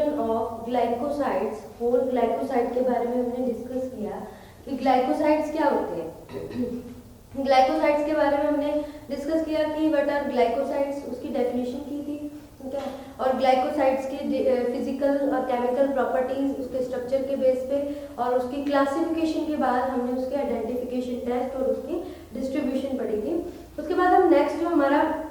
Definition of glycosides, whole glycoside के बारे में हमने डिस्कस किया कि ग्लाइकोसाइड्स क्या होते हैं। ग्लाइकोसाइड्स के बारे में हमने डिस्कस किया कि व्हाट आर ग्लाइकोसाइड्स, उसकी डेफिनेशन की थी, ठीक है। और ग्लाइकोसाइड्स के फिजिकल और केमिकल प्रॉपर्टीज, उसके स्ट्रक्चर के बेस पे और उसकी क्लासिफिकेशन के बाद हमने उसके आइडेंटिफिकेशन टेस्ट और उसकी डिस्ट्रीब्यूशन पढ़ी थी। उसके बाद हम नेक्स्ट जो हमारा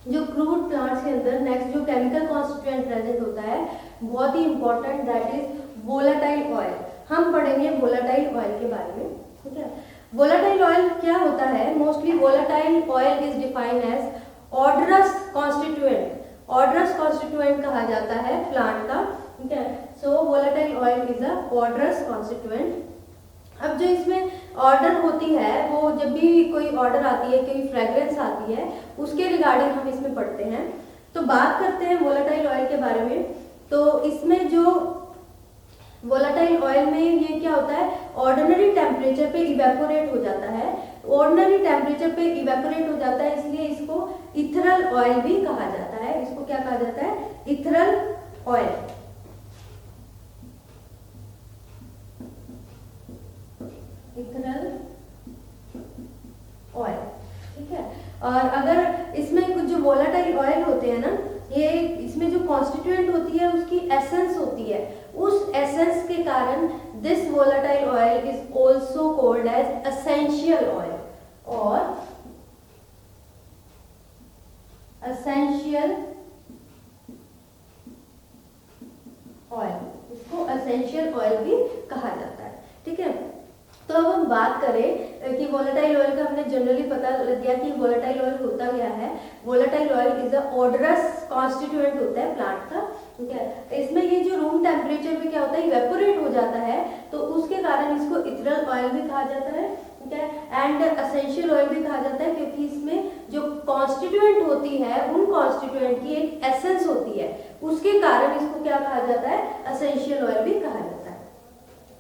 जो क्रूड प्लांट्स के अंदर नेक्स्ट जो केमिकल कॉन्स्टिट्यूएंट प्रेजेंट होता है बहुत ही important, that is volatile oil. हम पढ़ेंगे वोलाटाइल ऑयल के बारे में, ठीक है। वोलाटाइल ऑयल क्या होता है? Mostly volatile oil is defined as odorous constituent. Odorous constituent कहा जाता है प्लांट का, ठीक है। So volatile oil is a odorous constituent. अब जो इसमें ऑर्डर होती है वो जब भी कोई ऑर्डर आती है, कोई फ्रेग्रेंस आती है, उसके रिगार्डिंग हम इसमें पढ़ते हैं। तो बात करते हैं वोलाटाइल ऑयल के बारे में। तो इसमें जो वोलाटाइल ऑयल में ये क्या होता है, ऑर्डिनरी टेम्परेचर पे इवेपोरेट हो जाता है। ऑर्डिनरी टेम्परेचर पे इवेपोरेट हो जाता है, इसलिए इसको इथरल ऑयल भी कहा जाता है। इसको क्या कहा जाता है? Ethereal oil. इथरल ऑयल, ठीक है। और अगर इसमें कुछ जो वोलाटाइल ऑयल होते हैं ना, ये इसमें जो कॉन्स्टिट्यूएंट होती है उसकी एसेंस होती है, उस एसेंस के कारण this volatile oil is also called as essential oil और एसेंशियल ऑयल। इसको एसेंशियल ऑयल भी कहा जाता है, ठीक है। तो अब हम बात करें कि वोलेटाइल ऑयल का हमने जनरली पता लग गया कि वोलेटाइल ऑयल होता क्या है। Volatile oil is a odorous constituent होता है प्लांट का, ठीक है। इसमें ये जो रूम टेम्परेचर पे क्या होता है, इवेपोरेट हो जाता है, तो उसके कारण इसको इथरल ऑयल भी कहा जाता है, ठीक है। एंड एसेंशियल ऑयल भी कहा जाता है, क्योंकि इसमें जो कॉन्स्टिट्यूएंट होती है उन कॉन्स्टिट्यूएंट की एक एसेंस होती है, उसके कारण इसको क्या कहा जाता है, एसेंशियल ऑयल भी कहा जाता है।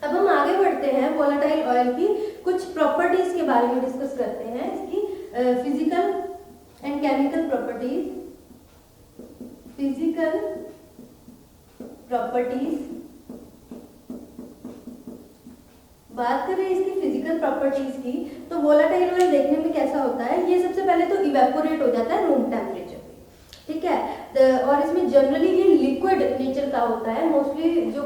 अब हम आगे बढ़ते हैं, वोलेटाइल ऑयल की कुछ प्रॉपर्टीज के बारे में डिस्कस करते हैं, इसकी physical and chemical properties. Physical properties, बात करें इसकी फिजिकल प्रॉपर्टीज की, तो वोलेटाइल ऑयल देखने में कैसा होता है, ये सबसे पहले तो इवेपोरेट हो जाता है रूम टेम्परेचर पे, ठीक है। और इसमें जनरली ये लिक्विड नेचर का होता है। मोस्टली जो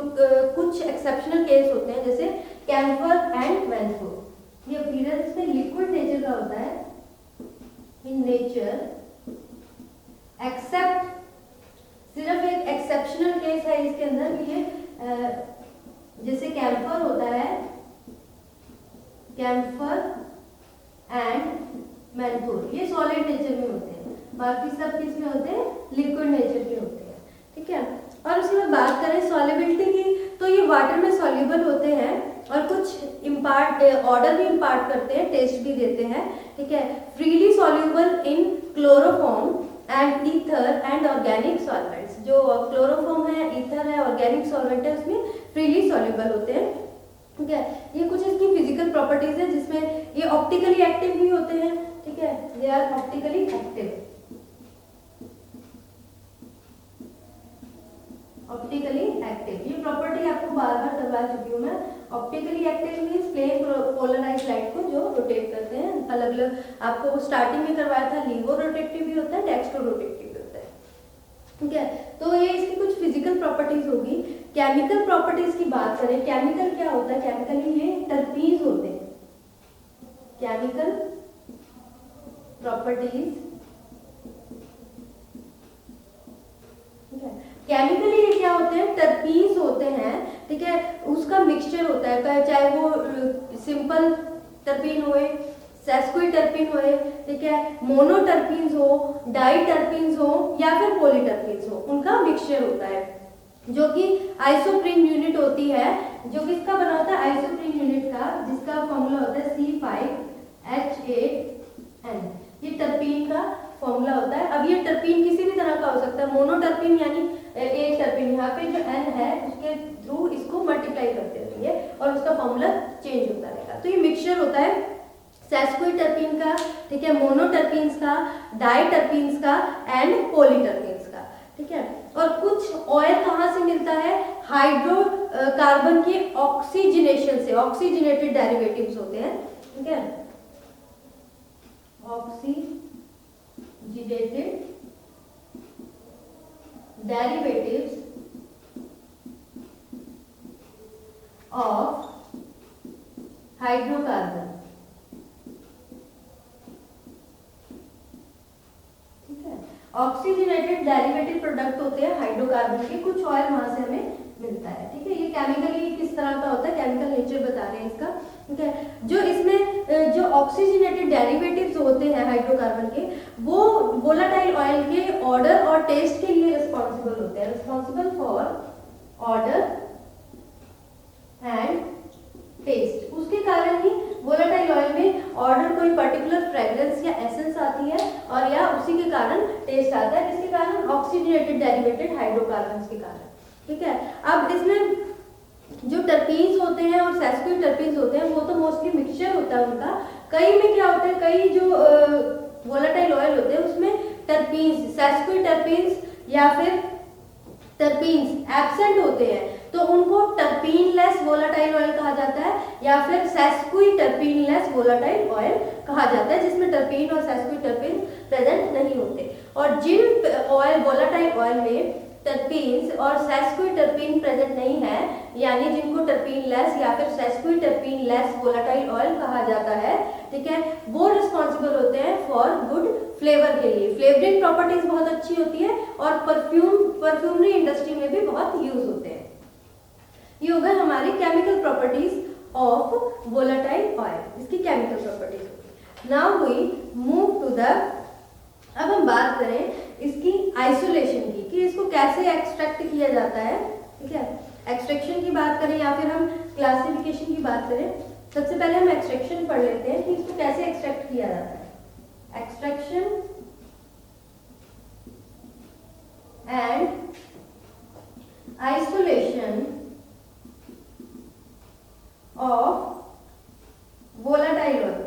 कुछ एक्सेप्शनल केस होते हैं जैसे कैम्फर एंड मेंथोल, ये अपीयरेंस में लिक्विड नेचर का होता है इन नेचर, एक्सेप्ट सिर्फ एक एक्सेप्शनल केस है इसके अंदर, ये जैसे कैम्फर होता है, कैम्फर एंड मेंथोल, ये सॉलिड नेचर में होते हैं, बाकी सब किस में होते हैं, लिक्विड नेचर के होते हैं, ठीक है। और उसके बाद बात करें सॉल्युबिलिटी की, तो ये वाटर में सॉल्युबल होते हैं और कुछ इम्पार्ट ऑर्डर भी इम्पार्ट करते हैं, टेस्ट भी देते हैं, ठीक है। Freely soluble in chloroform and ether and organic solvents. जो क्लोरोफॉर्म है, ईथर है, ऑर्गेनिक सॉल्वेंट है, उसमें फ्रीली सॉल्युबल होते हैं, ठीक है। ये कुछ इसकी फिजिकल प्रॉपर्टीज है, जिसमें ये ऑप्टिकली एक्टिव भी होते हैं, ठीक है। They are optically active, optically active. ये प्रॉपर्टी आपको बार बार करवा चुकी हूँ मैं। Optically active means plane polarized light को जो रोटेट करते हैं, अलग अलग आपको स्टार्टिंग में करवाया था, लीवो रोटेटिव भी होता है, डेक्स्ट्रो रोटेटिव भी होता है, ठीक है। तो ये इसकी कुछ फिजिकल प्रॉपर्टीज होगी। केमिकल प्रॉपर्टीज की बात करें, केमिकल क्या होता है, केमिकली ये टर्पीज होते हैं। केमिकल प्रॉपर्टीज, ठीक है। केमिकली ये क्या होते हैं, टर्पीन्स होते हैं, ठीक है। उसका मिक्सचर होता है, चाहे वो सिंपल टर्पीन होए, सेस्क्वी टर्पीन होए, ठीक है, मोनोटर्पीन्स हो, डाई टर्पीन्स हो या फिर पॉलीटर्पीन्स हो, उनका मिक्सचर होता है, जो कि आइसोप्रीन यूनिट होती है, जो किसका बना होता है, आइसोप्रीन यूनिट का, जिसका फॉर्मूला होता है C5H8N। ये टर्पीन का फॉर्मूला होता है। अब ये टर्पीन किसी भी तरह का हो सकता है, मोनोटर्पीन यानी एक टर्पीन, यहाँ पे जो N है उसके थ्रू इसको मल्टीप्लाई करते रहेंगे और उसका फॉर्मूला चेंज होता रहेगा। तो ये मिक्सचर होता है सेस्क्वी टर्पीन का, ठीक है, मोनोटर्पीन्स का, डाई टर्पीन्स का एंड पॉलीटर्पीन्स का, ठीक है। और कुछ ऑयल कहाँ से मिलता है, हाइड्रोकार्बन के ऑक्सीजनेशन से, ऑक्सीजनेटेड डेरिवेटिव्स होते हैं, ठीक है, ऑक्सीजनेटेड डेरिवेटिव्स ऑफ हाइड्रोकार्बन, ठीक है, ऑक्सीजनेटेड डेरिवेटिव प्रोडक्ट होते हैं हाइड्रोकार्बन के, कुछ ऑयल वहां से हमें मिलता है, ठीक है। ये केमिकली किस तरह का होता है, केमिकल नेचर बता रहे हैं इसका, ठीक है। जो इसमें जो ऑक्सीजनेटेड डेरिवेटिव्स होते हैं हाइड्रोकार्बन के, वो वोलेटाइल ऑयल के ऑर्डर और टेस्ट के लिए रिस्पॉन्सिबल होते हैं, responsible for odour and taste. उसके कारण ही वोलेटाइल ऑयल में ऑर्डर कोई पर्टिकुलर फ्रेग्रेंस या एसेंस आती है और या उसी के कारण टेस्ट आता है, जिसके कारण ऑक्सीजनेटेड डेरिवेटेड हाइड्रोकार्बन्स के कारण, ठीक है। अब इसमें जो टर्पीन्स होते हैं और सेस्क्यूट टर्पीन्स होते हैं वो तो मोस्टली मिक्सचर होता है उनका, कई में क्या होता है, कई जो वोलेटाइल ऑयल होते हैं उसमें टर्पीन्स, सेस्क्यूट टर्पीन्स या फिर टर्पीन्स एब्सेंट होते हैं, तो उनको टर्पीनलेस वोलेटाइल ऑयल कहा जाता है या फिर सेस्क्यूट टर्पीनलेस वोलेटाइल ऑयल कहा जाता है, जिसमें टर्पीन और सेस्क्यूट टर्पीन प्रेजेंट नहीं होते। और जिन ऑयल वोलेटाइल ऑयल में टर्पीन्स और सेस्क्यूट टर्पीन प्रेजेंट नहीं है, यानी जिनको टर्पीनलेस या फिर सेस्क्यूट टर्पीनलेस वोलेटाइल ऑयल कहा जाता है, ठीक है, वो रिस्पॉन्सिबल होते हैं फॉर गुड फ्लेवर के लिए, फ्लेवरिंग प्रॉपर्टीज बहुत अच्छी होती है और परफ्यूमरी इंडस्ट्री में भी बहुत यूज होते हैं। ये हो गए हमारी chemical properties of volatile oil, इसकी केमिकल प्रॉपर्टीज होगी। Now we move to the, अब हम बात करें इसकी आइसोलेशन की, कि इसको कैसे एक्सट्रैक्ट किया जाता है, ठीक है। एक्सट्रैक्शन की बात करें या फिर हम क्लासिफिकेशन की बात करें, सबसे पहले हम एक्सट्रैक्शन पढ़ लेते हैं कि इसको कैसे एक्सट्रैक्ट किया जाता है। Extraction and isolation of volatile oil.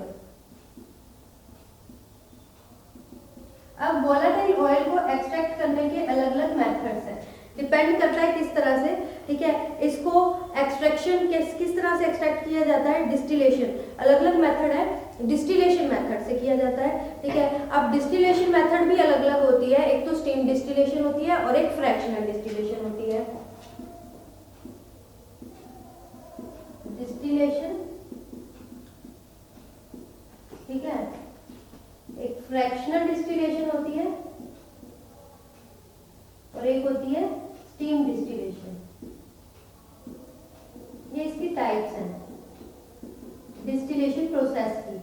अब वोलेटाइल ऑयल को एक्सट्रैक्ट करने के अलग अलग मेथड्स हैं, डिपेंड करता है किस तरह से, ठीक है। इसको एक्सट्रैक्शन किस तरह से एक्सट्रैक्ट किया जाता है, डिस्टिलेशन, अलग अलग मेथड है, डिस्टिलेशन मेथड से किया जाता है, ठीक है। अब डिस्टिलेशन मेथड भी अलग अलग होती है, एक तो स्टीम डिस्टिलेशन होती है और एक फ्रैक्शनल डिस्टिलेशन होती है। डिस्टिलेशन, ठीक है, एक फ्रैक्शनल डिस्टिलेशन होती है और एक होती है स्टीम डिस्टिलेशन। ये इसकी टाइप्स हैं डिस्टिलेशन प्रोसेस की,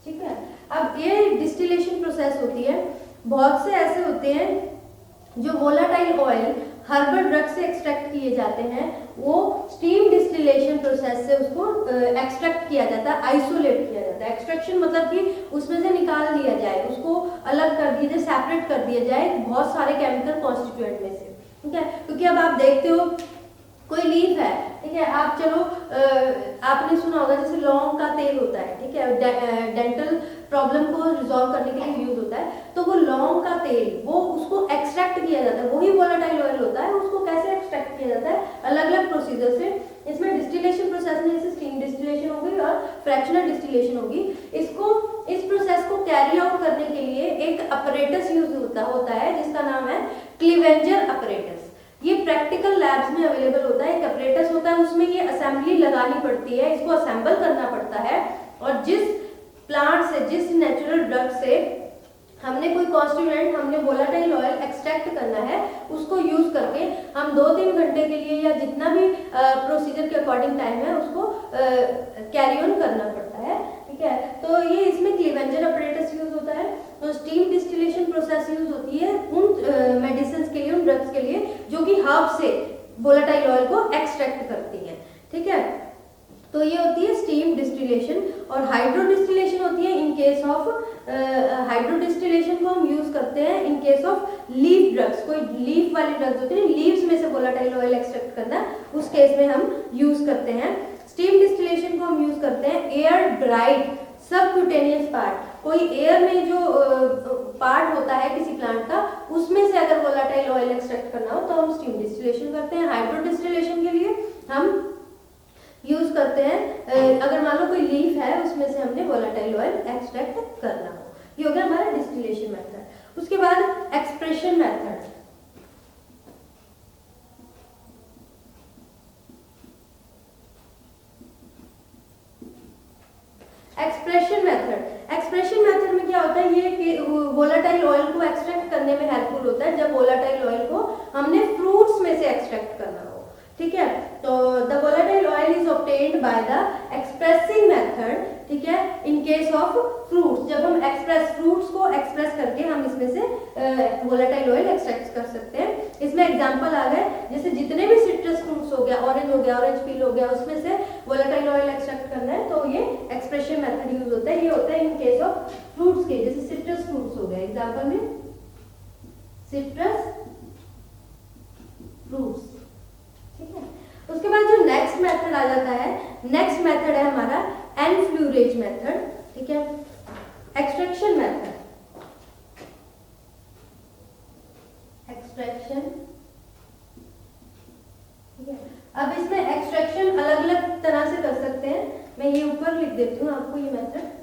ठीक है। अब ये डिस्टिलेशन प्रोसेस होती है, बहुत से ऐसे होते हैं जो वोलेटाइल ऑयल हर्बल ड्रग से एक्सट्रैक्ट किए जाते हैं, वो स्टीम डिस्टिलेशन प्रोसेस से उसको एक्सट्रैक्ट किया जाता है, आइसोलेट किया जाता है। एक्सट्रैक्शन मतलब कि उसमें से निकाल दिया जाए, उसको अलग कर दिया जाए, सेपरेट कर दिया जाए बहुत सारे केमिकल कॉन्स्टिट्यूएंट में से, ठीक है। क्योंकि अब आप देखते हो कोई लीफ है, ठीक है, आप चलो आपने सुना होगा जैसे लौंग का तेल होता है, ठीक है, डेंटल प्रॉब्लम को रिजॉल्व करने के लिए यूज होता है, तो वो लौंग का तेल वो उसको एक्सट्रैक्ट किया जाता है, वही वोलेटाइल ऑयल होता है, उसको कैसे एक्सट्रैक्ट किया जाता है, अलग अलग प्रोसीजर से। इसमें डिस्टिलेशन प्रोसेस में जैसे स्टीम डिस्टिलेशन होगी और फ्रैक्शनल डिस्टिलेशन होगी। इस प्रोसेस को कैरी आउट करने के लिए एक अपरेटस यूज होता है जिसका नाम है क्लीवेंजर अपरेटस। ये प्रैक्टिकल लैब्स में अवेलेबल होता है, एक अपरेटस होता है, उसमें ये असेंबली लगानी पड़ती है, इसको असेंबल करना पड़ता है, और जिस प्लांट से, जिस नेचुरल ड्रग से हमने कोई कॉन्स्टिट्यूएंट, हमने वोलेटाइल ऑयल एक्सट्रैक्ट करना है, उसको यूज करके हम 2-3 घंटे के लिए या जितना भी प्रोसीजर के अकॉर्डिंग टाइम है उसको कैरी ऑन करना पड़ता है, ठीक है। तो ये इसमें क्लीवेंजर अपरेटस यूज होता है। तो स्टीम डिस्टिलेशन प्रोसेस यूज होती है उन मेडिसिन के लिए, उन ड्रग्स के लिए जो कि हर्ब से वोलेटाइल ऑयल को एक्सट्रैक्ट करती है, ठीक है। तो ये होती है स्टीम डिस्टिलेशन। और हाइड्रो डिस्टिलेशन होती है in case of, hydro distillation को हम यूज करते हैं in case of leaf drugs, कोई लीफ वाली ड्रग्स होती है, लीव्स में से वोलेटाइल ऑयल एक्सट्रैक्ट करना, उस केस में हम यूज करते हैं। स्टीम डिस्टिलेशन को हम यूज करते हैं एयर ड्राइड सबक्यूटेनियस पार्ट, कोई एयर में जो पार्ट होता है किसी प्लांट का, उसमें से अगर वोलाटाइल ऑयल एक्सट्रैक्ट करना हो तो हम स्टीम डिस्टिलेशन करते हैं। हाइड्रो डिस्टिलेशन के लिए हम यूज करते हैं अगर मान लो कोई लीफ है उसमें से हमने वोलाटाइल ऑयल एक्सट्रैक्ट करना हो। ये हो गया हमारा डिस्टिलेशन मेथड। उसके बाद एक्सप्रेशन मेथड। एक्सप्रेशन मेथड में क्या होता है, ये कि वोलाटाइल ऑयल को एक्सट्रैक्ट करने में हेल्पफुल होता है जब वोलाटाइल ऑयल को हमने फ्रूट्स में से एक्सट्रैक्ट करना हो। ठीक है, तो the volatile oil is obtained by the expressing method. ठीक है, इन केस ऑफ फ्रूट्स, जब हम फ्रूट्स को एक्सप्रेस करके हम इसमें से वोलाटाइल ऑयल एक्सट्रैक्ट कर सकते हैं। इसमें एग्जांपल आ गए, जैसे जितने भी सिट्रस फ्रूट्स हो गया, ऑरेंज पील हो गया, उसमें से वोलाटाइल ऑयल एक्सट्रैक्ट करना है तो ये एक्सप्रेशन मेथड यूज होता है। ये होता है इन केस ऑफ फ्रूट्स के, जैसे सिट्रस फ्रूट्स हो गए एग्जांपल में सिट्रस फ्रूट्स। ठीक है, उसके बाद जो नेक्स्ट मेथड आ जाता है, नेक्स्ट मेथड है हमारा एनफ्लूरेज मेथड। ठीक है, एक्सट्रैक्शन मेथड, एक्सट्रैक्शन। ठीक है, अब इसमें एक्सट्रैक्शन अलग अलग तरह से कर सकते हैं, मैं ये ऊपर लिख देती हूँ आपको ये मेथड।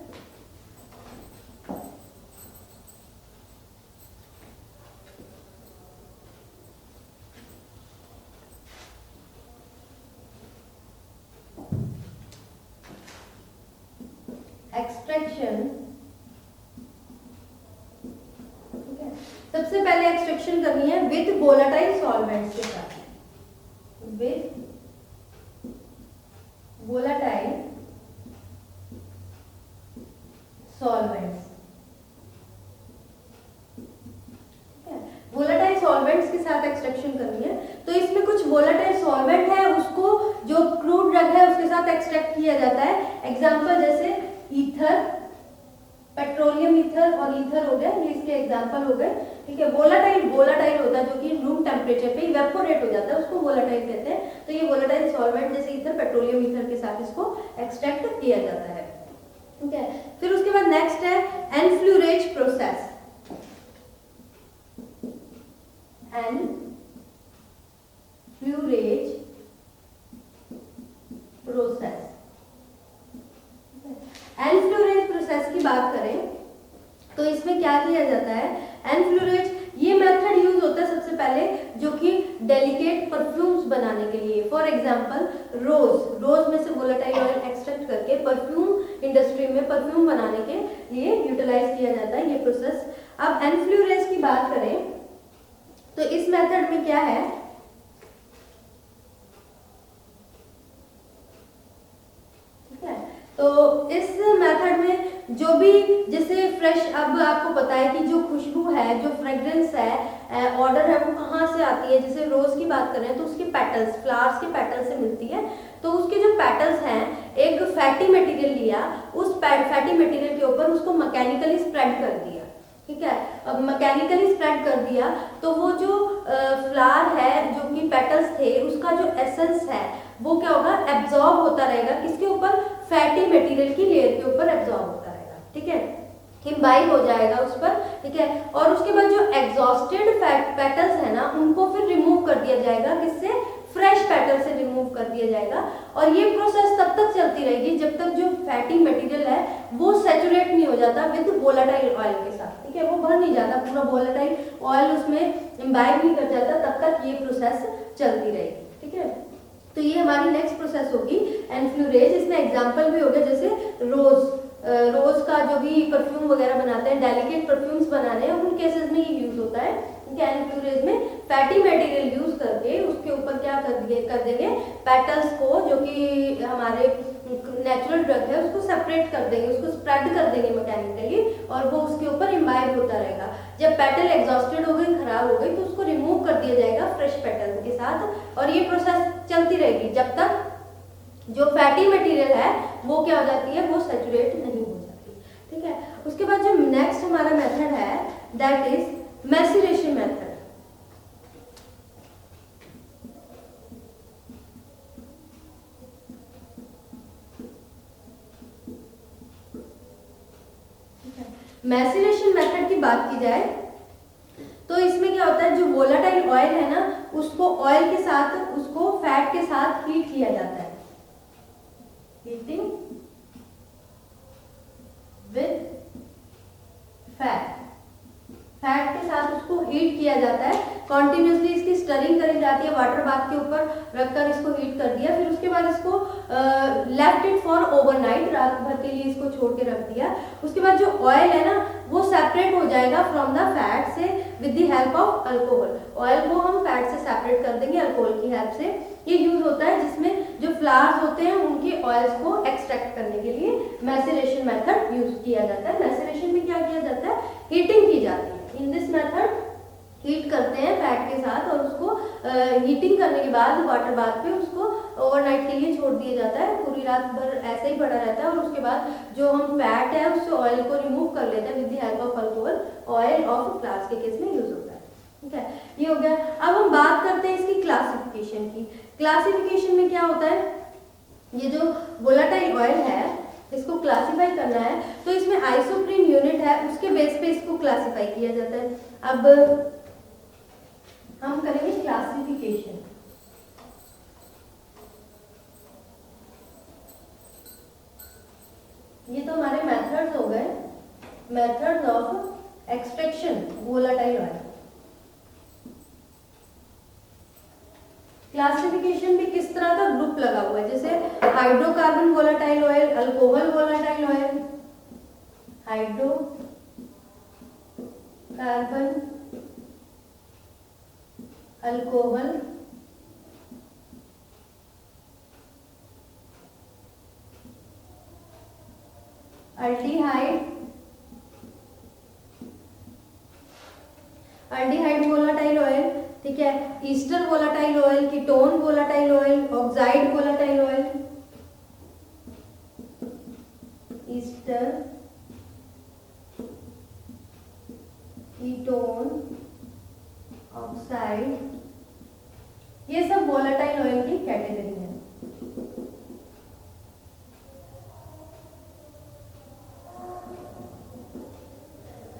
एक्सट्रैक्शन, ठीक है, सबसे पहले एक्सट्रैक्शन करनी है विद वोलाटाइल सॉल्वेंट्स के साथ, विद वोलाटाइल सॉल्वेंट्स। ठीक है, वोलाटाइल सॉल्वेंट्स के साथ एक्सट्रैक्शन करनी है, तो इसमें कुछ वोलाटाइल सॉल्वेंट है उसको जो क्रूड ड्रग है उसके साथ एक्सट्रैक्ट किया जाता है। एग्जांपल जैसे ईथर, पेट्रोलियम ईथर और ईथर हो गए, ये इसके एग्जांपल हो गए। ठीक है, वोलाटाइल होता है जो कि रूम टेम्परेचर पे इवेपोरेट हो जाता है, उसको वोलाटाइल कहते हैं। तो ये वोलाटाइल सॉल्वेंट जैसे ईथर, पेट्रोलियम ईथर के साथ इसको एक्सट्रैक्ट किया जाता है। ठीक है, फिर उसके बाद नेक्स्ट है एनफ्लूरेज प्रोसेस। एनफ्लूरेज प्रोसेस, एनफ्लूरेज प्रोसेस की बात करें तो इसमें क्या किया जाता है, एनफ्लूरेज ये मेथड यूज होता है सबसे पहले जो कि डेलिकेट परफ्यूम्स बनाने के लिए। फॉर एग्जांपल रोज में से वोलेटाइल ऑयल एक्सट्रैक्ट करके परफ्यूम इंडस्ट्री में परफ्यूम बनाने के लिए यूटिलाइज किया जाता है ये प्रोसेस। अब एनफ्लूरेज की बात करें तो इस मेथड में क्या है, तो इस मेथड में जो भी जैसे फ्रेश, अब आपको पता है कि जो खुशबू है, जो फ्रेग्रेंस है, ऑर्डर है, वो कहाँ से आती है। जैसे रोज की बात करें तो उसके पेटल्स, फ्लावर्स के पेटल्स से मिलती है। तो उसके जो पेटल्स हैं, एक फैटी मटेरियल लिया, उस फैटी मटेरियल के ऊपर उसको मैकेनिकली स्प्रेड कर दिया। ठीक है, अब मैकेनिकली स्प्रेड कर दिया तो वो जो फ्लावर है, जो कि पेटल्स थे, उसका जो एसेंस है वो क्या होगा, एब्जॉर्ब होता रहेगा। किसके ऊपर, फैटी मटेरियल की लेयर के ऊपर एब्जॉर्ब होता रहेगा। ठीक है, इम्बाइब हो जाएगा उस पर। ठीक है, और उसके बाद जो एग्जॉस्टेड पेटल्स है ना, उनको फिर रिमूव कर दिया जाएगा। किससे, फ्रेश पेटल से रिमूव कर दिया जाएगा। और ये प्रोसेस तब तक चलती रहेगी जब तक जो फैटी मटेरियल है वो सैचुरेट नहीं हो जाता विद वोलेटाइल ऑयल के साथ। ठीक है, वो भर नहीं जाता, पूरा वोलेटाइल ऑयल उसमें इम्बाइब नहीं कर जाता, तब तक ये प्रोसेस चलती रहेगी। ठीक है, तो ये हमारी नेक्स्ट प्रोसेस होगी एनफ्लूरेज। इसमें एग्जांपल भी हो गया, जैसे रोज का जो भी परफ्यूम वगैरह बनाते हैं, डेलिकेट परफ्यूम्स बनाने हैं, उन केसेस में ये यूज होता है। एनफ्लूरेज में फैटी मटेरियल यूज करके उसके ऊपर क्या कर देंगे, पेटल्स को, जो कि हमारे नेचुरल ड्रग है, उसको सेपरेट कर देंगे, उसको स्प्रेड कर देंगे मैकेनिकली, और वो उसके ऊपर इम्बाइब होता रहेगा। जब पेटल एग्जॉस्टेड हो गई, खराब हो गई, तो उसको रिमूव कर दिया जाएगा फ्रेश पेटल के साथ। और ये प्रोसेस चलती रहेगी जब तक जो फैटी मटेरियल है वो क्या हो जाती है, वो सैचुरेट नहीं हो जाती। ठीक है, उसके बाद जो नेक्स्ट हमारा मेथड है दैट इज मैसिरेशन मेथड। मैसिलेशन मेथड की बात की जाए तो इसमें क्या होता है, जो वोलाटाइल ऑयल है ना उसको ऑयल के साथ, उसको फैट के साथ हीट किया जाता है, हीटिंग विद फैट, फैट के साथ उसको हीट किया जाता है, कॉन्टिन्यूसली इसकी स्टरिंग करी जाती है, वाटर बाथ के ऊपर रखकर इसको हीट कर दिया, फिर उसके बाद इसको लेफ्ट इट फॉर ओवरनाइट, रात भर के लिए इसको छोड़ के रख दिया। उसके बाद जो ऑयल है ना वो सेपरेट हो जाएगा फ्रॉम द फैट से with the help of alcohol, oil को हम फैट से सेपरेट कर देंगे अल्कोहल की हेल्प से। ये यूज होता है जिसमें जो फ्लावर्स होते हैं उनके ऑयल्स को एक्सट्रैक्ट करने के लिए मैसिलेशन मेथड यूज किया जाता है। मैसिलेशन में क्या किया जाता है, हीटिंग की जाती है। इन दिस मेथड हीट करते हैं फैट के साथ और उसको हीटिंग करने के बाद वाटर बाथ पे उसको ओवरनाइट के लिए छोड़ दिया जाता है, पूरी रात भर ऐसे ही पड़ा रहता है और उसके बाद जो हम फैट है उससे ऑयल को रिमूव कर लेते हैं with the help of alcohol, oil of glass के केस में यूज होता है। ठीक है, ये हो गया। अब हम बात करते हैं इसकी क्लासिफिकेशन की। क्लासिफिकेशन में क्या होता है, ये जो वोलाटाइल ऑयल है इसको क्लासिफाई करना है तो इसमें आइसोप्रीन यूनिट है, उसके बेस पे इसको क्लासिफाई किया जाता है। अब हम करेंगे क्लासिफिकेशन। ये तो हमारे मेथड्स हो गए, methods of extraction volatile oil. Classification भी किस तरह का ग्रुप लगा हुआ है, जैसे hydrocarbon volatile oil, alcohol volatile oil, hydro carbon, alcohol, aldehyde, aldehyde volatile oil, ठीक है, Easter volatile oil, ketone volatile oil, oxide volatile oil, Easter, ketone, oxide, ये सब वोलाटाइल ऑयल की कैटेगरी है।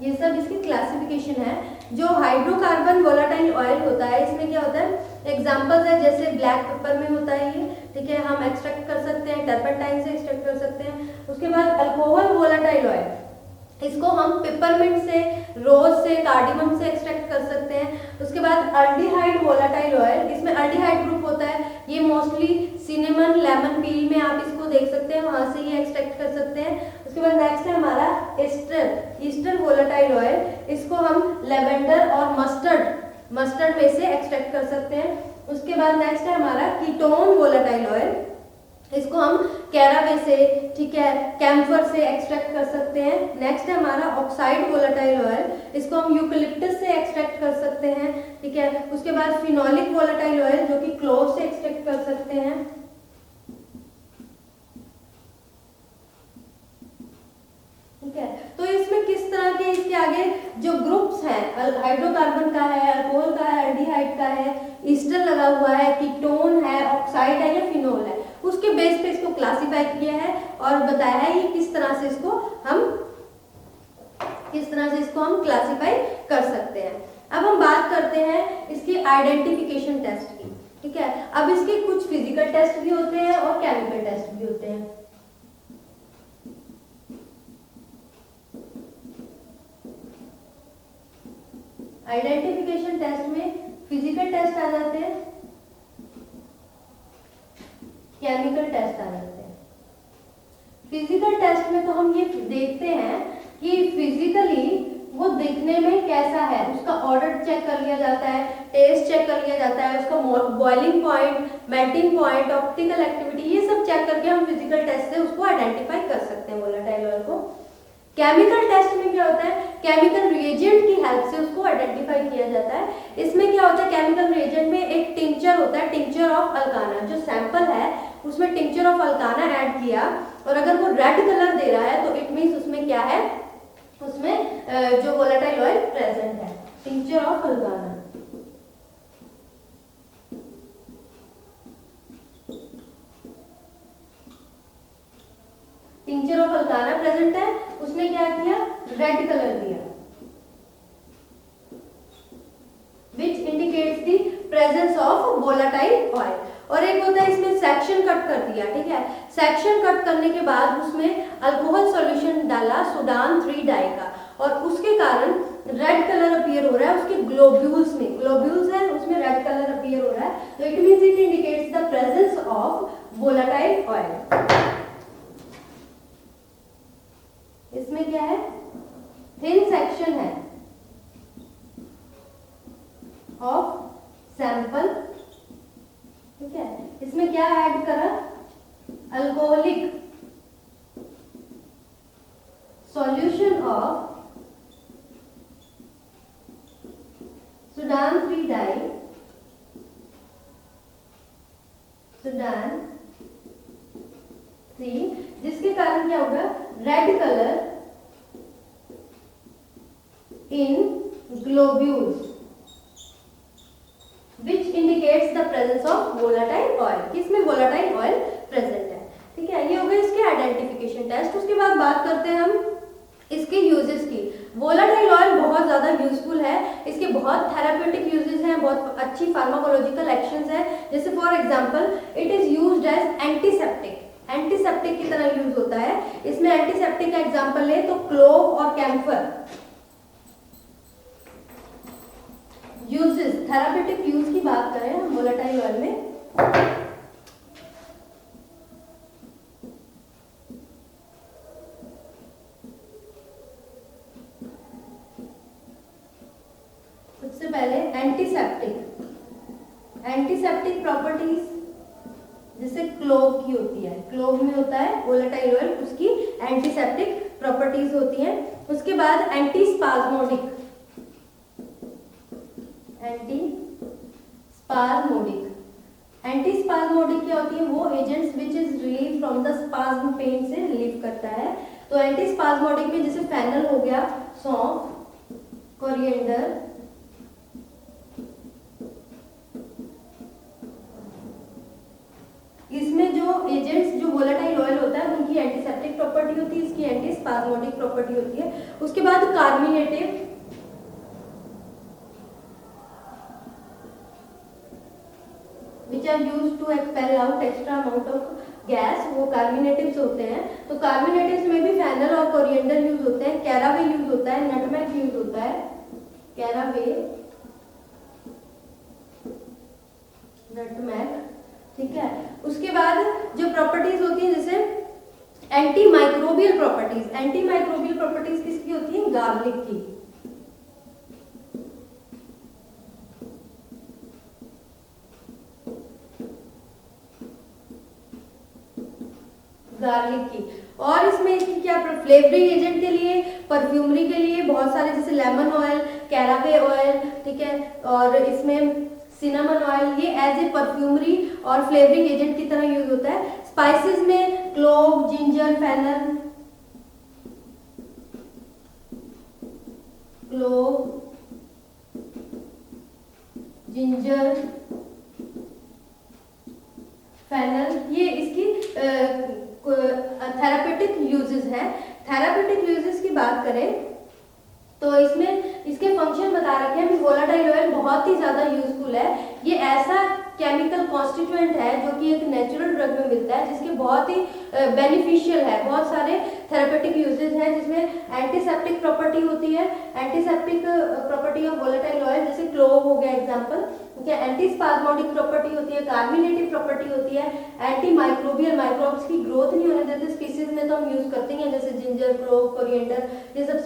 ये सब इसकी क्लासिफिकेशन है। जो हाइड्रोकार्बन वोलाटाइल ऑयल होता है इसमें क्या होता है, एग्जांपल्स है जैसे ब्लैक पेपर में होता है ये, ठीक है, हम एक्सट्रैक्ट कर सकते हैं, टर्पेंटाइन से एक्सट्रैक्ट कर सकते हैं। उसके बाद अल्कोहल वोलाटाइल ऑयल, इसको हम पेपरमिंट से, रोज से, कार्डिमम से एक्सट्रैक्ट कर सकते हैं। उसके बाद अल्डिहाइड वोलाटाइल ऑयल, इसमें अल्डिहाइड ग्रुप होता है, ये मोस्टली सिनेमन, लेमन पील में आप इसको देख सकते हैं, वहां से ये एक्सट्रैक्ट कर सकते हैं। उसके बाद नेक्स्ट है हमारा एस्टर, ईस्टर वोलाटाइल ऑयल, इसको हम लेवेंडर और मस्टर्ड में से एक्सट्रैक्ट कर सकते हैं। उसके बाद नेक्स्ट है हमारा कीटोन वोलाटाइल ऑयल, इसको हम कैरावे से, ठीक है, कैम्फर से एक्सट्रैक्ट कर सकते हैं। नेक्स्ट है हमारा ऑक्साइड वोलाटाइल ऑयल, इसको हम यूकलिप्टस से एक्सट्रैक्ट कर सकते हैं, ठीक है। उसके बाद फिनोलिक वोलाटाइल ऑयल जो कि क्लोव से एक्सट्रैक्ट कर सकते हैं, ठीक है। तो इसमें किस तरह के इसके आगे जो ग्रुप्स हैं, हाइड्रोकार्बन का है, अल्कोहल का है, एल्डिहाइड का है, ईस्टर लगा हुआ है, कीटोन है, ऑक्साइड है या फिनोल है, उसके बेस पे इसको क्लासिफाई किया है और बताया है ये किस तरह से इसको हम क्लासिफाई कर सकते हैं। अब हम बात करते हैं इसकी आइडेंटिफिकेशन टेस्ट की, ठीक है। अब इसके कुछ फिजिकल टेस्ट भी होते हैं और केमिकल टेस्ट भी होते हैं। आइडेंटिफिकेशन टेस्ट में फिजिकल टेस्ट आ जाते हैं, केमिकल टेस्ट आ जाते हैं। फिजिकल टेस्ट में तो हम ये देखते हैं कि फिजिकली वो दिखने में कैसा है, उसका ऑर्डर चेक कर लिया जाता है, टेस्ट चेक कर लिया जाता है, उसका boiling point, melting point, optical activity, ये सब चेक करके हम फिजिकल टेस्ट से उसको आइडेंटिफाई कर सकते हैं वोलेटाइल ऑयल को। केमिकल टेस्ट में क्या होता है, केमिकल रिएजेंट की हेल्प से उसको आइडेंटिफाई किया जाता है। इसमें क्या होता है, केमिकल रिएजेंट में एक टिंचर होता है, टिंचर ऑफ अल्काना, जो सैंपल है उसमें टिंचर ऑफ अल्काना ऐड किया और अगर वो रेड कलर दे रहा है तो इट मींस उसमें क्या है, उसमें जो वोलेटाइल ऑयल प्रेजेंट है, tincture of alkanna. Tincture of alkanna present है, उसने क्या किया, रेड कलर दिया which indicates the presence of volatile oil। और एक होता है इसमें सेक्शन कट कर दिया, ठीक है, सेक्शन कट करने के बाद उसमें अल्कोहल सॉल्यूशन डाला सुडान 3 डाई का, और उसके कारण रेड कलर अपीयर हो रहा है उसके ग्लोब्यूल्स में, ग्लोब्यूल्स है उसमें रेड कलर अपीयर हो रहा है, तो it means it indicates the presence of volatile oil. इसमें क्या है, थिन सेक्शन है ऑफ सैंपल, ठीक है, इसमें क्या ऐड करा, alcoholic solution of Sudan 3 dye, Sudan 3, जिसके कारण क्या होगा, red colour in globules which indicates the presence of volatile oil, किसमें volatile oil present है, ठीक है। ये हो गया इसके आइडेंटिफिकेशन टेस्ट। उसके बाद बात करते हैं हम इसके यूजेस की। वोलाटाइल ऑयल बहुत ज़्यादा यूजफुल है, इसके बहुत थेराप्यूटिक यूजेस हैं, बहुत अच्छी फार्माकोलॉजिकल एक्शंस हैं। जैसे for example it is used as antiseptic, antiseptic की तरह यूज होता है। इसमें एंटीसेप्टिक का एग्जांपल ले तो क्लोव और कैम्फर। यूजेस, थेराप्यूटिक यूज की बात करें हम वोलेटाइल ऑयल में, सबसे पहले एंटीसेप्टिक, एंटीसेप्टिक प्रॉपर्टीज जैसे क्लोव की होती है, क्लोव में होता है वोलेटाइल ऑयल, उसकी एंटीसेप्टिक प्रॉपर्टीज होती हैं। उसके बाद एंटीस्पाज्मोडिक, एंटीस्पाज्मोडिक क्या होती है, वो agents which is relieve from the spasm, pain से रिलीव करता है। तो एंटीस्पाज्मोडिक में जैसे फेनल हो गया, सौंफ, कोरिएंडर, इसमें जो एजेंट्स जो वोलेटाइल ऑयल होता है उनकी एंटीसेप्टिक प्रॉपर्टी होती है, इसकी एंटीस्पाज्मोडिक प्रॉपर्टी होती है। उसके बाद carminative, which are used to expel out extra amount of gas, वो कार्मिनेटिव्स होते हैं। तो कार्मिनेटिव्स में भी फेनल और कोरिएंडर यूज होते हैं, कैरावे यूज होता है, नटमेग यूज होता है, कैरावे, नटमेग, ठीक है। उसके बाद जो प्रॉपर्टीज होती हैं जैसे anti microbial properties, anti microbial properties किसकी होती है, गार्लिक की, गार्लिक की। और इसमें इसकी क्या फ्लेवरिंग एजेंट के लिए, परफ्यूमरी के लिए बहुत सारे जैसे लेमन ऑयल, कैरावे ऑयल, ठीक है, और इसमें सिनेमन ऑयल, ये एज ए परफ्यूमरी और फ्लेवरिंग एजेंट की तरह यूज होता है। स्पाइसेस में clove, ginger, fennel, clove, ginger, fennel, ये इसकी थेरापेटिक यूजेस हैं। थेरापेटिक यूजेस की बात करें तो इसमें इसके फंक्शन बता रखे हैं। वोलाटाइल ऑयल बहुत ही ज़्यादा यूजफुल है, ये ऐसा केमिकल कॉन्स्टिट्यूएंट है जो कि एक नेचुरल ड्रग में मिलता है, जिसके बहुत ही बेनिफिशियल है, बहुत सारे थेरापेटिक यूजेस हैं, जिसमें एंटीसेप्टिक प्रॉपर्टी होती है, antiseptic property of volatile oil जैसे क्लोव हो गया एग्जांपल, ठीक है, एंटीस्पाज्मोडिक प्रॉपर्टी होती है, कार्मिनेटिव प्रॉपर्टी होती है, एंटी माइक्रोबियल, माइक्रोब्स की ग्रोथ नहीं होने देते स्पीसीज में, तो हम यूज करते हैं जैसे जिंजर, क्लोव, कोरिएंडर, ये सब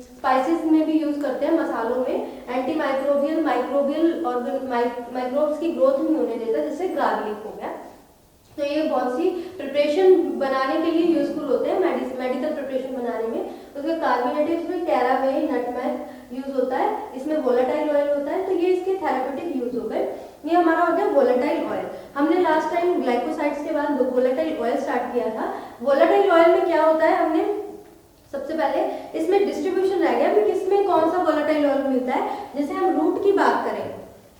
स्पाइसेस में भी यूज करते हैं, मसालों में। एंटी माइक्रोबियल, माइक्रोबियल और माइक्रोब्स की ग्रोथ नहीं होने देता, जैसे गार्लिक हो गया। तो ये बहुत सी प्रिपरेशन बनाने के लिए यूजफुल होते हैं, मेडिकल प्रिपरेशन बनाने में। उसके कार्बोनेटिव्स में कैरावे, नटमेग यूज होता है, इसमें वोलेटाइल ऑयल होता है, तो ये इसके थेरापेटिक यूज हो गए। ये हमारा हो गया वोलेटाइल ऑयल। हमने लास्ट टाइम ग्लाइकोसाइड्स के बाद वोलेटाइल ऑयल स्टार्ट किया था। वोलेटाइल ऑयल में क्या होता है, हमने सबसे पहले इसमें डिस्ट्रीब्यूशन रह गया कि किसमें कौन सा वोलेटाइल ऑयल मिलता है। जैसे हम रूट की बात करें,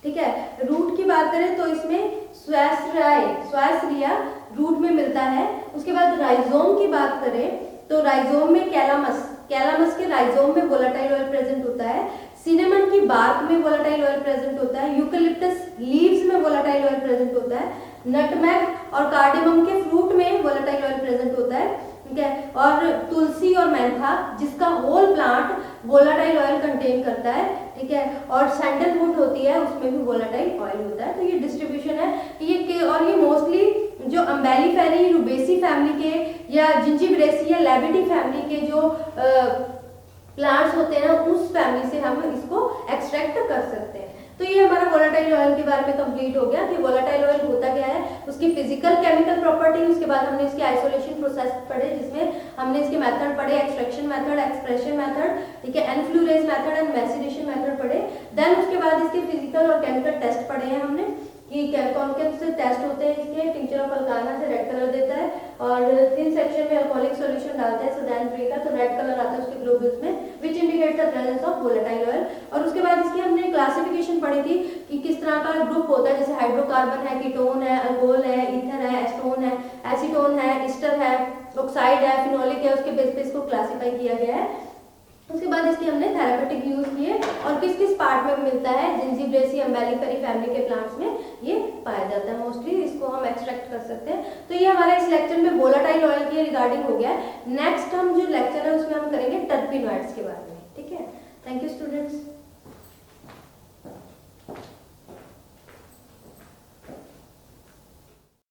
ठीक है, रूट की बात करें तो इसमें स्वास्थ्य रूट में मिलता है। उसके बाद राइजोम की बात करें तो राइजोम में कैलामस, कैलामस के राइजोम में वोलेटाइल ऑयल प्रेजेंट होता है, सिनेमन की बार्क में वोलेटाइल ऑयल प्रेजेंट होता है, यूकेलिप्टस लीव्स में वोलेटाइल ऑयल प्रेजेंट होता है, नटमेग और कार्डेमम के फ्रूट में वोलेटाइल ऑयल प्रेजेंट होता है, ठीक है, और तुलसी और मेंथा जिसका whole plant volatile oil contain करता है, ठीक है, और सैंडलवुड होती है उसमें भी वोलेटाइल ऑयल होता है। तो ये डिस्ट्रीब्यूशन है ये और ये मोस्टली जो अम्बेलिफेरी रूबेसी फैमिली के या जिंजिबरेसी या लेबिडी फैमिली के जो प्लांट्स होते हैं ना, उस फैमिली से हम इसको एक्सट्रैक्ट कर सकते हैं। तो ये हमारा वोलेटाइल ऑयल के बारे में कंप्लीट हो गया कि वोलेटाइल ऑयल होता क्या है, उसकी फिजिकल केमिकल प्रॉपर्टी, उसके बाद हमने इसके आइसोलेशन प्रोसेस पढ़े जिसमें हमने इसके मेथड पढ़े, एक्सट्रैक्शन मेथड, एक्सप्रेशन मेथड, ठीक है, एनफ्लोरेज मेथड एंड मैसिनेशन मेथड पढ़े। देन उसके बाद इसके फिजिकल और केमिकल टेस्ट पढ़े हैं हमने कि कौन कौन से टेस्ट होते हैं इसके। टिंचर ऑफ अल्काना से रेड कलर देता है और थिन सेक्शन में अल्कोहलिक सॉल्यूशन डालते हैं सुडान फ्री का, तो रेड कलर आता है उसके ग्लोबुल्स में which indicates the presence of volatile oil. और उसके बाद इसकी हमने क्लासिफिकेशन पढ़ी थी कि किस तरह का ग्रुप होता है, जैसे हाइड्रोकार्बन है, कीटोन है, अल्कोहल है, ईथर है, एस्टोन है, एसीटोन है, ईस्टर है, ऑक्साइड है, फिनोलिक है, उसके बेस पे इसको क्लासीफाई किया गया है। उसके बाद इसकी हमने थेरापेटिक यूज किए और किस किस पार्ट में मिलता है, जिंजिबरेसी अम्बेलिफेरी फैमिली के प्लांट्स में ये पाया जाता है, मोस्टली इसको हम एक्सट्रैक्ट कर सकते हैं। तो ये हमारा इस लेक्चर में वोलेटाइल ऑयल के रिगार्डिंग हो गया। नेक्स्ट हम जो लेक्चर है उसमें हम करेंगे टर्पिनॉइड्स के बारे में, ठीक है। Thank you students.